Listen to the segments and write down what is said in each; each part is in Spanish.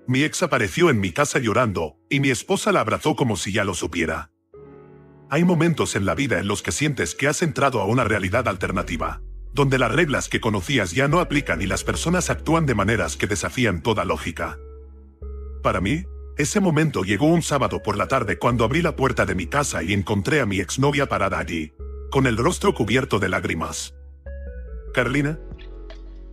Mi ex apareció en mi casa llorando, y mi esposa la abrazó como si ya lo supiera. Hay momentos en la vida en los que sientes que has entrado a una realidad alternativa, donde las reglas que conocías ya no aplican y las personas actúan de maneras que desafían toda lógica. Para mí, ese momento llegó un sábado por la tarde cuando abrí la puerta de mi casa y encontré a mi exnovia parada allí, con el rostro cubierto de lágrimas. ¿Carolina?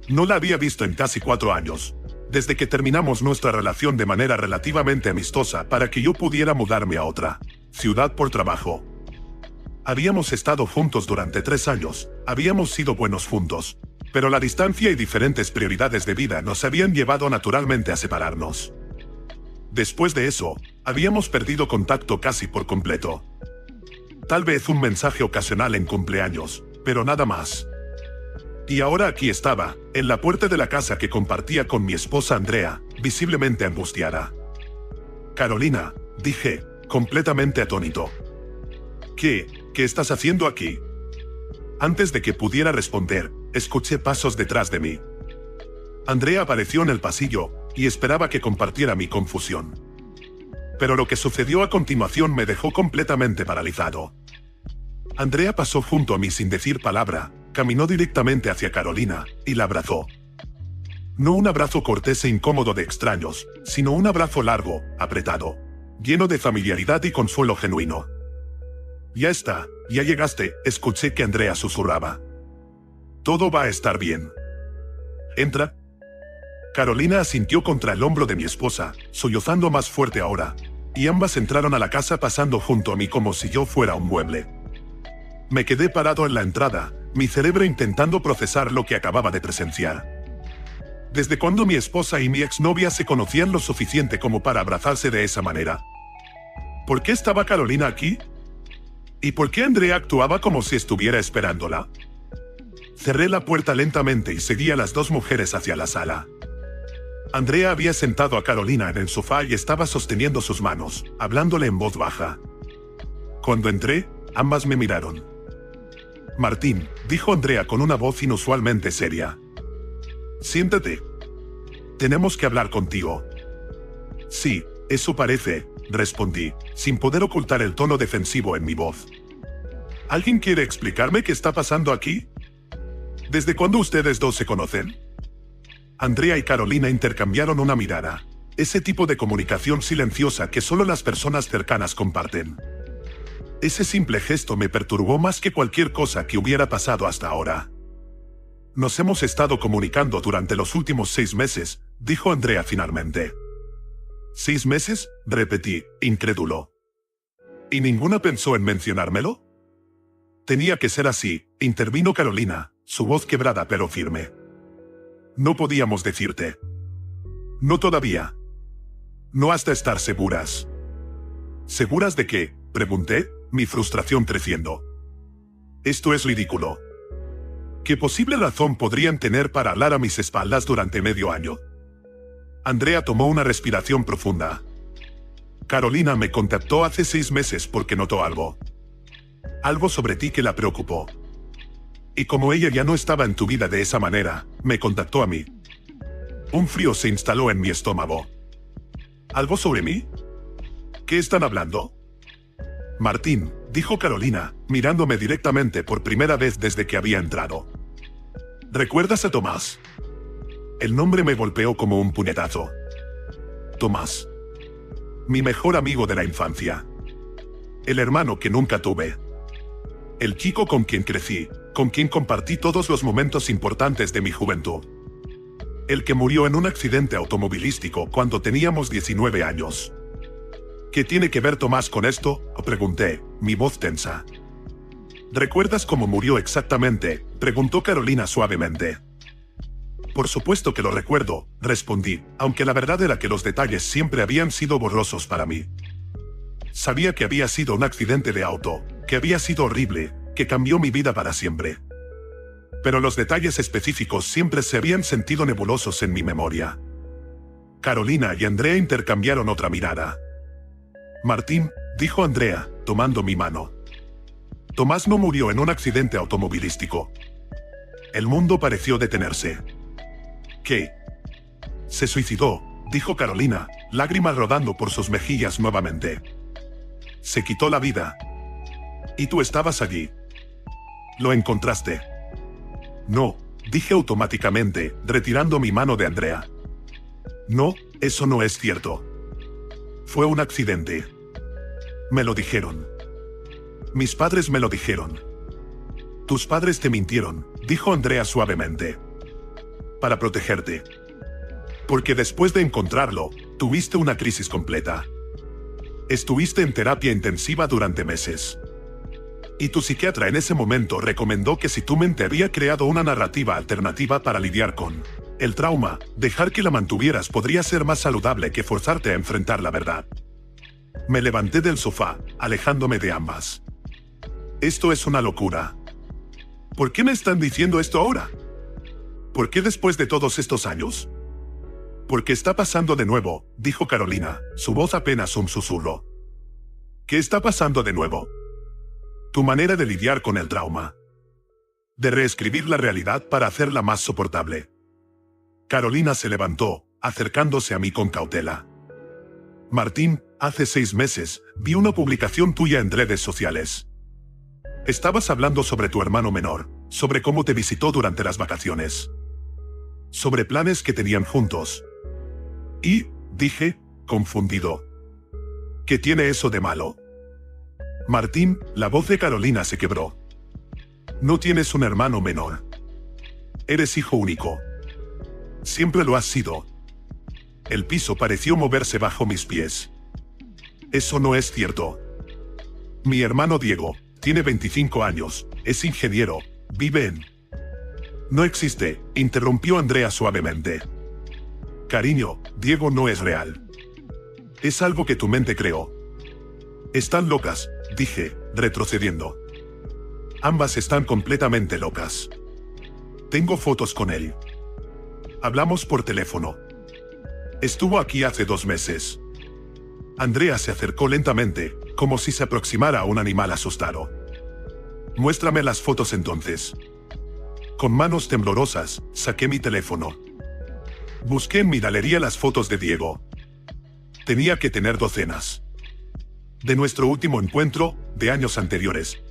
No la había visto en casi 4 años, desde que terminamos nuestra relación de manera relativamente amistosa para que yo pudiera mudarme a otra ciudad por trabajo. Habíamos estado juntos durante 3 años, habíamos sido buenos juntos, pero la distancia y diferentes prioridades de vida nos habían llevado naturalmente a separarnos. Después de eso, habíamos perdido contacto casi por completo. Tal vez un mensaje ocasional en cumpleaños, pero nada más. Y ahora aquí estaba, en la puerta de la casa que compartía con mi esposa Andrea, visiblemente angustiada. Carolina, dije, completamente atónito. ¿Qué estás haciendo aquí? Antes de que pudiera responder, escuché pasos detrás de mí. Andrea apareció en el pasillo, y esperaba que compartiera mi confusión. Pero lo que sucedió a continuación me dejó completamente paralizado. Andrea pasó junto a mí sin decir palabra, caminó directamente hacia Carolina, y la abrazó. No un abrazo cortés e incómodo de extraños, sino un abrazo largo, apretado, lleno de familiaridad y consuelo genuino. Ya está, ya llegaste, escuché que Andrea susurraba. Todo va a estar bien. Entra. Carolina asintió contra el hombro de mi esposa, sollozando más fuerte ahora, y ambas entraron a la casa pasando junto a mí como si yo fuera un mueble. Me quedé parado en la entrada, mi cerebro intentando procesar lo que acababa de presenciar. ¿Desde cuándo mi esposa y mi exnovia se conocían lo suficiente como para abrazarse de esa manera? ¿Por qué estaba Carolina aquí? ¿Y por qué Andrea actuaba como si estuviera esperándola? Cerré la puerta lentamente y seguí a las 2 mujeres hacia la sala. Andrea había sentado a Carolina en el sofá y estaba sosteniendo sus manos, hablándole en voz baja. Cuando entré, ambas me miraron. Martín, dijo Andrea con una voz inusualmente seria. Siéntate. Tenemos que hablar contigo. Sí, eso parece, respondí, sin poder ocultar el tono defensivo en mi voz. ¿Alguien quiere explicarme qué está pasando aquí? ¿Desde cuándo ustedes dos se conocen? Andrea y Carolina intercambiaron una mirada. Ese tipo de comunicación silenciosa que solo las personas cercanas comparten. Ese simple gesto me perturbó más que cualquier cosa que hubiera pasado hasta ahora. Nos hemos estado comunicando durante los últimos 6 meses, dijo Andrea finalmente. ¿6 meses? Repetí, incrédulo. ¿Y ninguna pensó en mencionármelo? Tenía que ser así, intervino Carolina, su voz quebrada pero firme. No podíamos decirte. No todavía. No hasta estar seguras. ¿Seguras de qué? Pregunté, mi frustración creciendo. Esto es ridículo. ¿Qué posible razón podrían tener para hablar a mis espaldas durante medio año? Andrea tomó una respiración profunda. Carolina me contactó hace 6 meses porque notó algo. Algo sobre ti que la preocupó. Y como ella ya no estaba en tu vida de esa manera, me contactó a mí. Un frío se instaló en mi estómago. ¿Algo sobre mí? ¿Qué están hablando? Martín, dijo Carolina, mirándome directamente por primera vez desde que había entrado. ¿Recuerdas a Tomás? El nombre me golpeó como un puñetazo. Tomás. Mi mejor amigo de la infancia. El hermano que nunca tuve. El chico con quien crecí, con quien compartí todos los momentos importantes de mi juventud. El que murió en un accidente automovilístico cuando teníamos 19 años. ¿Qué tiene que ver Tomás con esto?, pregunté, mi voz tensa. ¿Recuerdas cómo murió exactamente?, preguntó Carolina suavemente. Por supuesto que lo recuerdo, respondí, aunque la verdad era que los detalles siempre habían sido borrosos para mí. Sabía que había sido un accidente de auto, que había sido horrible, que cambió mi vida para siempre. Pero los detalles específicos siempre se habían sentido nebulosos en mi memoria. Carolina y Andrea intercambiaron otra mirada. Martín, dijo Andrea, tomando mi mano. Tomás no murió en un accidente automovilístico. El mundo pareció detenerse. ¿Qué? Se suicidó, dijo Carolina, lágrimas rodando por sus mejillas nuevamente. Se quitó la vida. Y tú estabas allí. ¿Lo encontraste? No, dije automáticamente, retirando mi mano de Andrea. No, eso no es cierto. Fue un accidente. Me lo dijeron. Mis padres me lo dijeron. Tus padres te mintieron, dijo Andrea suavemente. Para protegerte. Porque después de encontrarlo, tuviste una crisis completa. Estuviste en terapia intensiva durante meses. Y tu psiquiatra en ese momento recomendó que si tu mente había creado una narrativa alternativa para lidiar con el trauma, dejar que la mantuvieras podría ser más saludable que forzarte a enfrentar la verdad. Me levanté del sofá, alejándome de ambas. Esto es una locura. ¿Por qué me están diciendo esto ahora? ¿Por qué después de todos estos años? Porque está pasando de nuevo, dijo Carolina, su voz apenas un susurro. ¿Qué está pasando de nuevo? Tu manera de lidiar con el trauma. De reescribir la realidad para hacerla más soportable. Carolina se levantó, acercándose a mí con cautela. Martín, hace 6 meses, vi una publicación tuya en redes sociales. Estabas hablando sobre tu hermano menor, sobre cómo te visitó durante las vacaciones. Sobre planes que tenían juntos. Y, dije, confundido. ¿Qué tiene eso de malo? Martín, la voz de Carolina se quebró. No tienes un hermano menor. Eres hijo único. Siempre lo has sido. El piso pareció moverse bajo mis pies. Eso no es cierto. Mi hermano Diego, tiene 25 años, es ingeniero, vive en... No existe, interrumpió Andrea suavemente. Cariño, Diego no es real. Es algo que tu mente creó. Están locas, dije, retrocediendo. Ambas están completamente locas. Tengo fotos con él. Hablamos por teléfono. Estuvo aquí hace 2 meses. Andrea se acercó lentamente, como si se aproximara a un animal asustado. Muéstrame las fotos entonces. Con manos temblorosas, saqué mi teléfono. Busqué en mi galería las fotos de Diego. Tenía que tener docenas. De nuestro último encuentro, de años anteriores,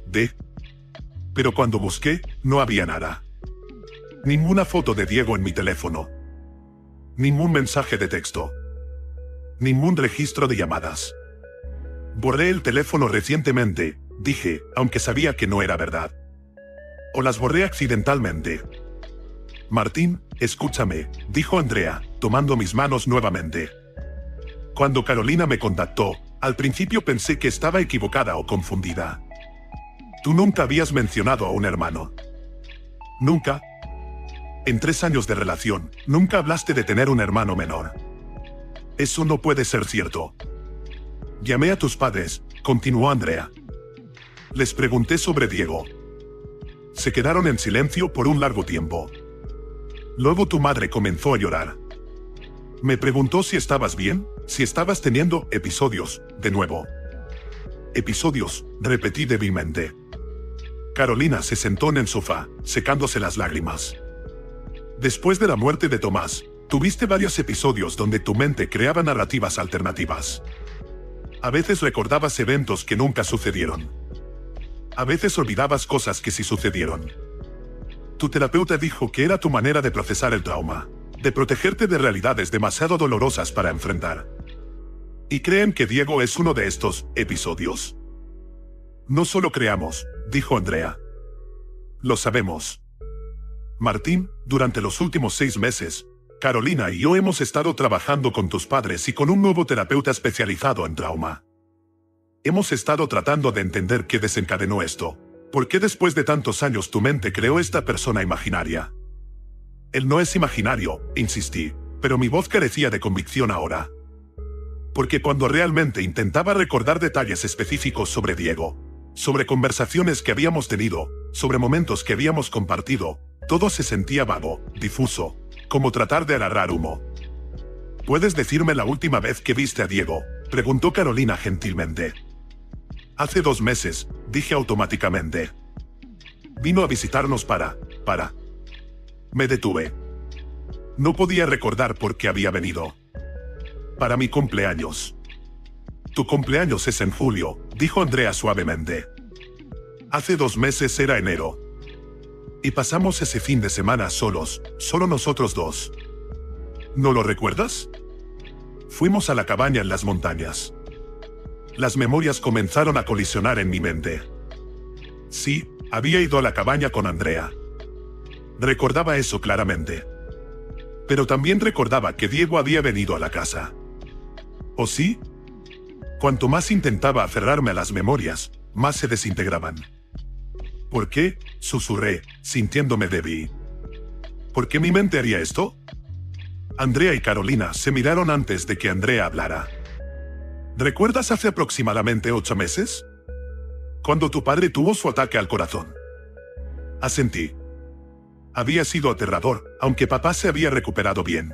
Pero cuando busqué, no había nada. Ninguna foto de Diego en mi teléfono. Ningún mensaje de texto. Ningún registro de llamadas. Borré el teléfono recientemente, dije, aunque sabía que no era verdad. O las borré accidentalmente. Martín, escúchame, dijo Andrea, tomando mis manos nuevamente. Cuando Carolina me contactó, al principio pensé que estaba equivocada o confundida. Tú nunca habías mencionado a un hermano. Nunca. En 3 años de relación, nunca hablaste de tener un hermano menor. Eso no puede ser cierto. Llamé a tus padres, continuó Andrea. Les pregunté sobre Diego. Se quedaron en silencio por un largo tiempo. Luego tu madre comenzó a llorar. Me preguntó si estabas bien, si estabas teniendo episodios, de nuevo. Episodios, repetí débilmente. Carolina se sentó en el sofá, secándose las lágrimas. Después de la muerte de Tomás, tuviste varios episodios donde tu mente creaba narrativas alternativas. A veces recordabas eventos que nunca sucedieron. A veces olvidabas cosas que sí sucedieron. Tu terapeuta dijo que era tu manera de procesar el trauma, de protegerte de realidades demasiado dolorosas para enfrentar. Y creen que Diego es uno de estos episodios. No solo creamos, dijo Andrea. Lo sabemos. Martín, durante los últimos 6 meses, Carolina y yo hemos estado trabajando con tus padres y con un nuevo terapeuta especializado en trauma. Hemos estado tratando de entender qué desencadenó esto. ¿Por qué después de tantos años tu mente creó esta persona imaginaria? Él no es imaginario, insistí, pero mi voz carecía de convicción ahora. Porque cuando realmente intentaba recordar detalles específicos sobre Diego, sobre conversaciones que habíamos tenido, sobre momentos que habíamos compartido, todo se sentía vago, difuso, como tratar de agarrar humo. ¿Puedes decirme la última vez que viste a Diego?, preguntó Carolina gentilmente. Hace 2 meses, dije automáticamente. Vino a visitarnos para. Me detuve. No podía recordar por qué había venido. Para mi cumpleaños. Tu cumpleaños es en julio, dijo Andrea suavemente. Hace 2 meses era enero. Y pasamos ese fin de semana solos, solo nosotros dos. ¿No lo recuerdas? Fuimos a la cabaña en las montañas. Las memorias comenzaron a colisionar en mi mente. Sí, había ido a la cabaña con Andrea. Recordaba eso claramente. Pero también recordaba que Diego había venido a la casa. ¿O sí? Cuanto más intentaba aferrarme a las memorias, más se desintegraban. ¿Por qué?, susurré, sintiéndome débil. ¿Por qué mi mente haría esto? Andrea y Carolina se miraron antes de que Andrea hablara. ¿Recuerdas hace aproximadamente 8 meses? Cuando tu padre tuvo su ataque al corazón. Asentí. Había sido aterrador, aunque papá se había recuperado bien.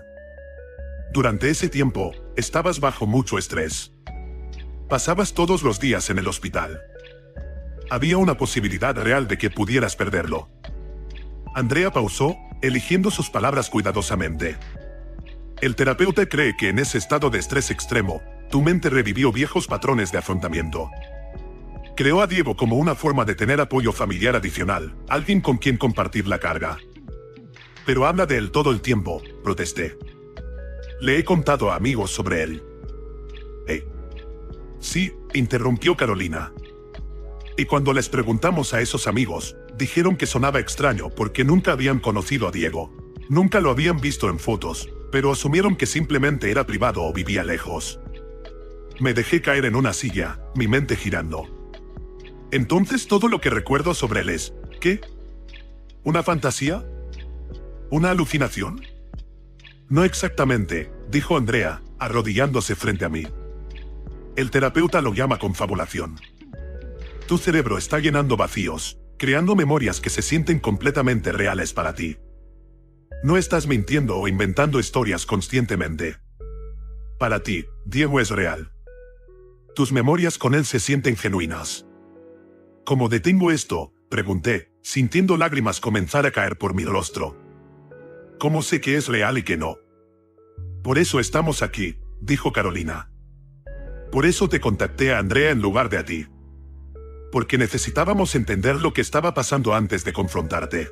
Durante ese tiempo, estabas bajo mucho estrés. Pasabas todos los días en el hospital. Había una posibilidad real de que pudieras perderlo. Andrea pausó, eligiendo sus palabras cuidadosamente. El terapeuta cree que en ese estado de estrés extremo, tu mente revivió viejos patrones de afrontamiento. Creó a Diego como una forma de tener apoyo familiar adicional, alguien con quien compartir la carga. Pero habla de él todo el tiempo, protesté. Le he contado a amigos sobre él. Sí, interrumpió Carolina. Y cuando les preguntamos a esos amigos, dijeron que sonaba extraño porque nunca habían conocido a Diego. Nunca lo habían visto en fotos, pero asumieron que simplemente era privado o vivía lejos. Me dejé caer en una silla, mi mente girando. Entonces todo lo que recuerdo sobre él es, ¿qué? ¿Una fantasía? ¿Una alucinación? No exactamente, dijo Andrea, arrodillándose frente a mí. El terapeuta lo llama confabulación. Tu cerebro está llenando vacíos, creando memorias que se sienten completamente reales para ti. No estás mintiendo o inventando historias conscientemente. Para ti, Diego es real. Tus memorias con él se sienten genuinas. ¿Cómo detengo esto?, pregunté, sintiendo lágrimas comenzar a caer por mi rostro. ¿Cómo sé que es real y que no? Por eso estamos aquí, dijo Carolina. Por eso te contacté a Andrea en lugar de a ti. Porque necesitábamos entender lo que estaba pasando antes de confrontarte.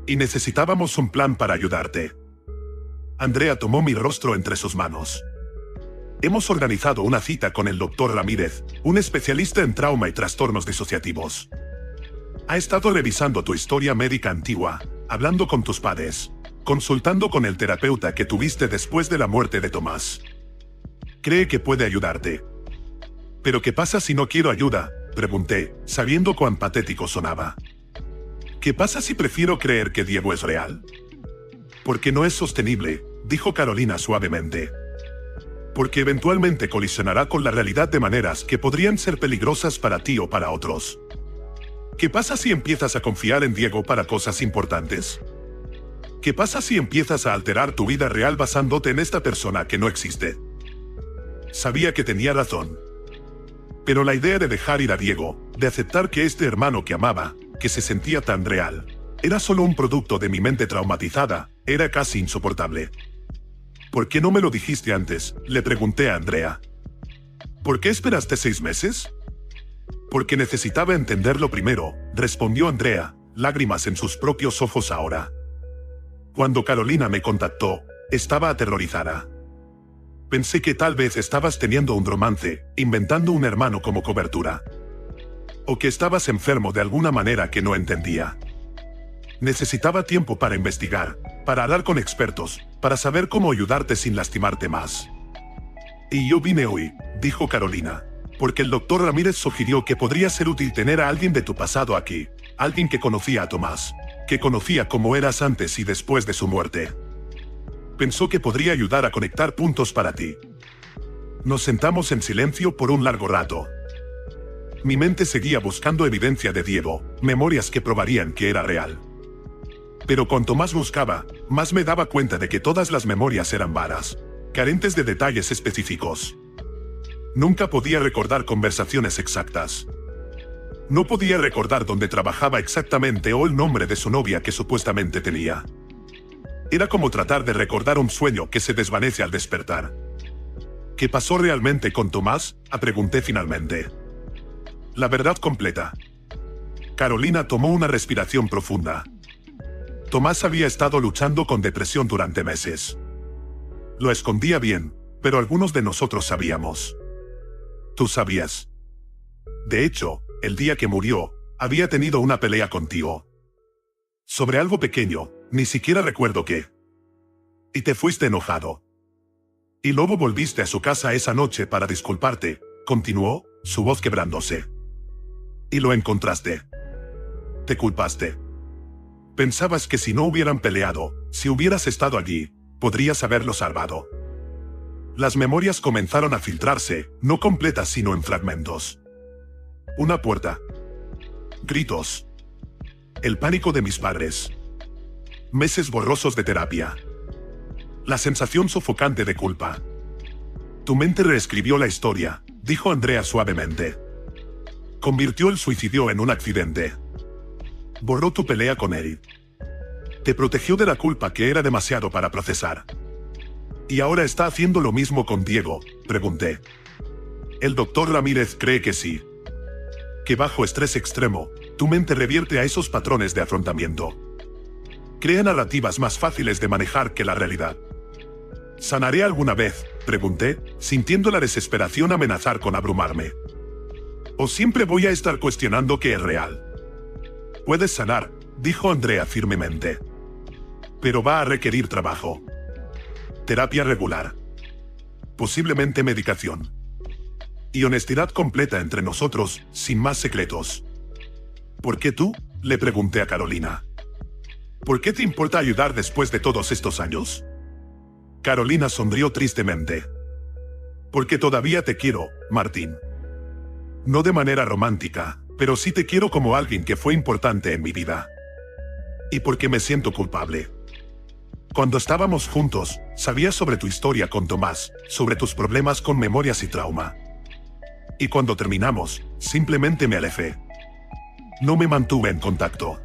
Y necesitábamos un plan para ayudarte. Andrea tomó mi rostro entre sus manos. Hemos organizado una cita con el Dr. Ramírez, un especialista en trauma y trastornos disociativos. Ha estado revisando tu historia médica antigua, hablando con tus padres, consultando con el terapeuta que tuviste después de la muerte de Tomás. Cree que puede ayudarte. ¿Pero qué pasa si no quiero ayuda?, pregunté, sabiendo cuán patético sonaba. ¿Qué pasa si prefiero creer que Diego es real? Porque no es sostenible, dijo Carolina suavemente. Porque eventualmente colisionará con la realidad de maneras que podrían ser peligrosas para ti o para otros. ¿Qué pasa si empiezas a confiar en Diego para cosas importantes? ¿Qué pasa si empiezas a alterar tu vida real basándote en esta persona que no existe? Sabía que tenía razón. Pero la idea de dejar ir a Diego, de aceptar que este hermano que amaba, que se sentía tan real, era solo un producto de mi mente traumatizada, era casi insoportable. ¿Por qué no me lo dijiste antes?, le pregunté a Andrea. ¿Por qué esperaste 6 meses? Porque necesitaba entenderlo primero, respondió Andrea, lágrimas en sus propios ojos ahora. Cuando Carolina me contactó, estaba aterrorizada. Pensé que tal vez estabas teniendo un romance, inventando un hermano como cobertura. O que estabas enfermo de alguna manera que no entendía. Necesitaba tiempo para investigar, para hablar con expertos, para saber cómo ayudarte sin lastimarte más. Y yo vine hoy, dijo Carolina, porque el Dr. Ramírez sugirió que podría ser útil tener a alguien de tu pasado aquí, alguien que conocía a Tomás, que conocía cómo eras antes y después de su muerte. Pensó que podría ayudar a conectar puntos para ti. Nos sentamos en silencio por un largo rato. Mi mente seguía buscando evidencia de Diego, memorias que probarían que era real. Pero cuanto más buscaba, más me daba cuenta de que todas las memorias eran varas, carentes de detalles específicos. Nunca podía recordar conversaciones exactas. No podía recordar dónde trabajaba exactamente o el nombre de su novia que supuestamente tenía. Era como tratar de recordar un sueño que se desvanece al despertar. ¿Qué pasó realmente con Tomás?, pregunté finalmente. La verdad completa. Carolina tomó una respiración profunda. Tomás había estado luchando con depresión durante meses. Lo escondía bien, pero algunos de nosotros sabíamos. Tú sabías. De hecho, el día que murió, había tenido una pelea contigo. Sobre algo pequeño, ni siquiera recuerdo qué. Y te fuiste enojado. Y luego volviste a su casa esa noche para disculparte, continuó, su voz quebrándose. Y lo encontraste. Te culpaste. Pensabas que si no hubieran peleado, si hubieras estado allí, podrías haberlo salvado. Las memorias comenzaron a filtrarse, no completas sino en fragmentos. Una puerta. Gritos. El pánico de mis padres. Meses borrosos de terapia. La sensación sofocante de culpa. Tu mente reescribió la historia, dijo Andrea suavemente. Convirtió el suicidio en un accidente. Borró tu pelea con él. Te protegió de la culpa que era demasiado para procesar. ¿Y ahora está haciendo lo mismo con Diego?, pregunté. El doctor Ramírez cree que sí. Que bajo estrés extremo, tu mente revierte a esos patrones de afrontamiento. Crea narrativas más fáciles de manejar que la realidad. ¿Sanaré alguna vez?, pregunté, sintiendo la desesperación amenazar con abrumarme. ¿O siempre voy a estar cuestionando que es real? Puedes sanar, dijo Andrea firmemente. Pero va a requerir trabajo. Terapia regular. Posiblemente medicación. Y honestidad completa entre nosotros, sin más secretos. ¿Por qué tú?, le pregunté a Carolina. ¿Por qué te importa ayudar después de todos estos años? Carolina sonrió tristemente. Porque todavía te quiero, Martín. No de manera romántica, pero sí te quiero como alguien que fue importante en mi vida. Y porque me siento culpable. Cuando estábamos juntos, sabía sobre tu historia con Tomás, sobre tus problemas con memorias y trauma. Y cuando terminamos, simplemente me alejé. No me mantuve en contacto.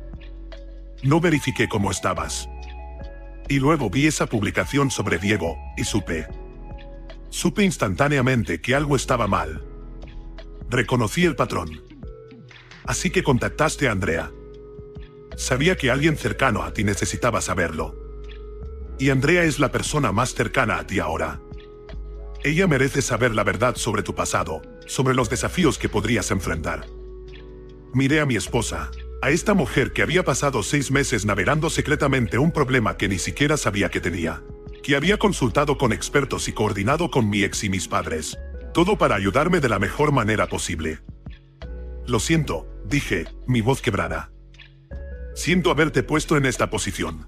No verifiqué cómo estabas. Y luego vi esa publicación sobre Diego, y supe. Supe instantáneamente que algo estaba mal. Reconocí el patrón. Así que contactaste a Andrea. Sabía que alguien cercano a ti necesitaba saberlo. Y Andrea es la persona más cercana a ti ahora. Ella merece saber la verdad sobre tu pasado, sobre los desafíos que podrías enfrentar. Miré a mi esposa, a esta mujer que había pasado 6 meses navegando secretamente un problema que ni siquiera sabía que tenía, que había consultado con expertos y coordinado con mi ex y mis padres, todo para ayudarme de la mejor manera posible. Lo siento, dije, mi voz quebrada. Siento haberte puesto en esta posición.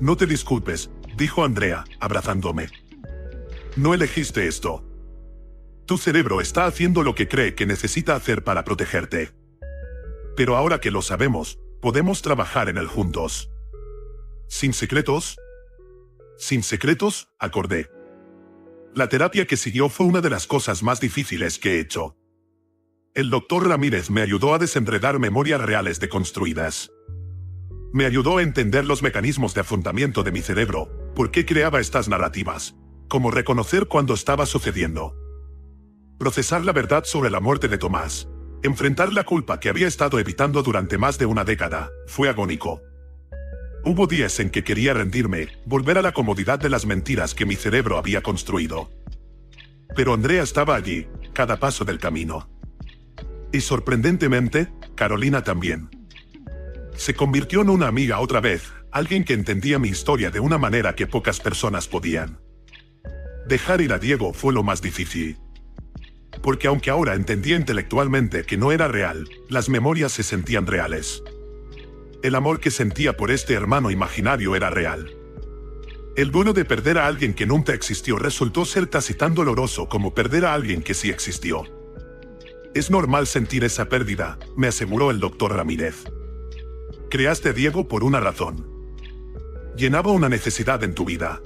No te disculpes, dijo Andrea, abrazándome. No elegiste esto. Tu cerebro está haciendo lo que cree que necesita hacer para protegerte. Pero ahora que lo sabemos, podemos trabajar en él juntos. ¿Sin secretos? Sin secretos, acordé. La terapia que siguió fue una de las cosas más difíciles que he hecho. El doctor Ramírez me ayudó a desenredar memorias reales deconstruidas. Me ayudó a entender los mecanismos de afrontamiento de mi cerebro, por qué creaba estas narrativas, cómo reconocer cuando estaba sucediendo. Procesar la verdad sobre la muerte de Tomás, enfrentar la culpa que había estado evitando durante más de una década, fue agónico. Hubo días en que quería rendirme, volver a la comodidad de las mentiras que mi cerebro había construido. Pero Andrea estaba allí, cada paso del camino. Y sorprendentemente, Carolina también. Se convirtió en una amiga otra vez, alguien que entendía mi historia de una manera que pocas personas podían. Dejar ir a Diego fue lo más difícil. Porque aunque ahora entendía intelectualmente que no era real, las memorias se sentían reales. El amor que sentía por este hermano imaginario era real. El duelo de perder a alguien que nunca existió resultó ser casi tan doloroso como perder a alguien que sí existió. Es normal sentir esa pérdida, me aseguró el doctor Ramírez. Creaste a Diego por una razón. Llenaba una necesidad en tu vida.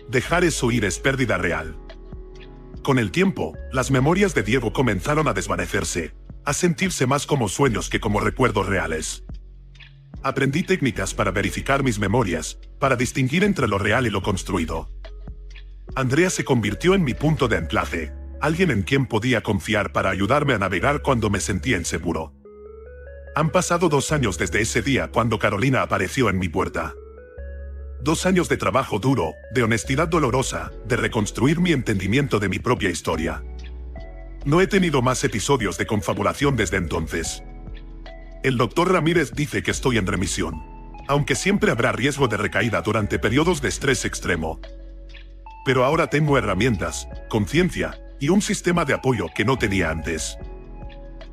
Dejar eso ir es pérdida real. Con el tiempo, las memorias de Diego comenzaron a desvanecerse, a sentirse más como sueños que como recuerdos reales. Aprendí técnicas para verificar mis memorias, para distinguir entre lo real y lo construido. Andrea se convirtió en mi punto de anclaje, alguien en quien podía confiar para ayudarme a navegar cuando me sentía inseguro. Han pasado 2 años desde ese día cuando Carolina apareció en mi puerta. 2 años de trabajo duro, de honestidad dolorosa, de reconstruir mi entendimiento de mi propia historia. No he tenido más episodios de confabulación desde entonces. El doctor Ramírez dice que estoy en remisión, aunque siempre habrá riesgo de recaída durante periodos de estrés extremo. Pero ahora tengo herramientas, conciencia y un sistema de apoyo que no tenía antes.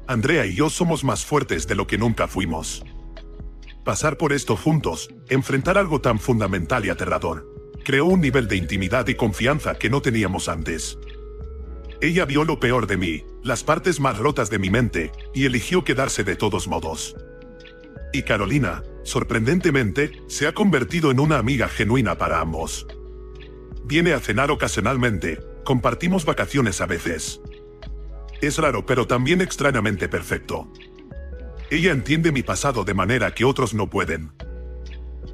Andrea y yo somos más fuertes de lo que nunca fuimos. Pasar por esto juntos, enfrentar algo tan fundamental y aterrador, creó un nivel de intimidad y confianza que no teníamos antes. Ella vio lo peor de mí, las partes más rotas de mi mente, y eligió quedarse de todos modos. Y Carolina, sorprendentemente, se ha convertido en una amiga genuina para ambos. Viene a cenar ocasionalmente, compartimos vacaciones a veces. Es raro pero también extrañamente perfecto. Ella entiende mi pasado de manera que otros no pueden.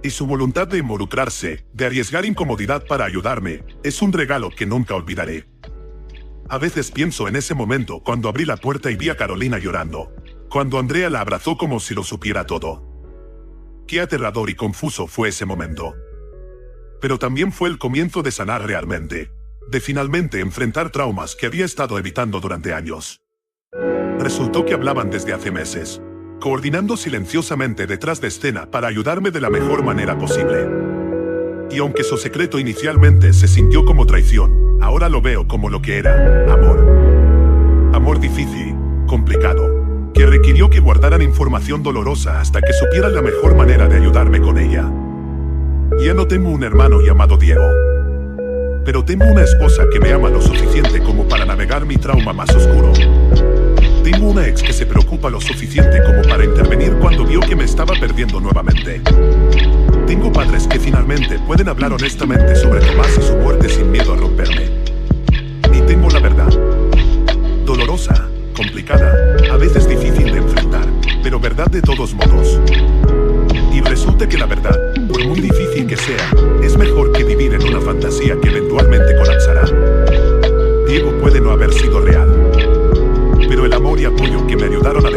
Y su voluntad de involucrarse, de arriesgar incomodidad para ayudarme, es un regalo que nunca olvidaré. A veces pienso en ese momento cuando abrí la puerta y vi a Carolina llorando, cuando Andrea la abrazó como si lo supiera todo. Qué aterrador y confuso fue ese momento. Pero también fue el comienzo de sanar realmente, de finalmente enfrentar traumas que había estado evitando durante años. Resultó que hablaban desde hace meses, coordinando silenciosamente detrás de escena para ayudarme de la mejor manera posible. Y aunque su secreto inicialmente se sintió como traición, ahora lo veo como lo que era, amor. Amor difícil, complicado, que requirió que guardaran información dolorosa hasta que supieran la mejor manera de ayudarme con ella. Ya no tengo un hermano llamado Diego, pero tengo una esposa que me ama lo suficiente como para navegar mi trauma más oscuro. Tengo una ex que se preocupa lo suficiente como para intervenir cuando vio que me estaba perdiendo nuevamente. Tengo padres que finalmente pueden hablar honestamente sobre Tomás y su muerte sin miedo a romperme. Y tengo la verdad. Dolorosa, complicada, a veces difícil de enfrentar, pero verdad de todos modos. Y resulta que la verdad, por muy difícil que sea, es mejor que vivir en una fantasía que eventualmente colapsará. Diego puede no haber sido real, pero el amor y apoyo que me ayudaron a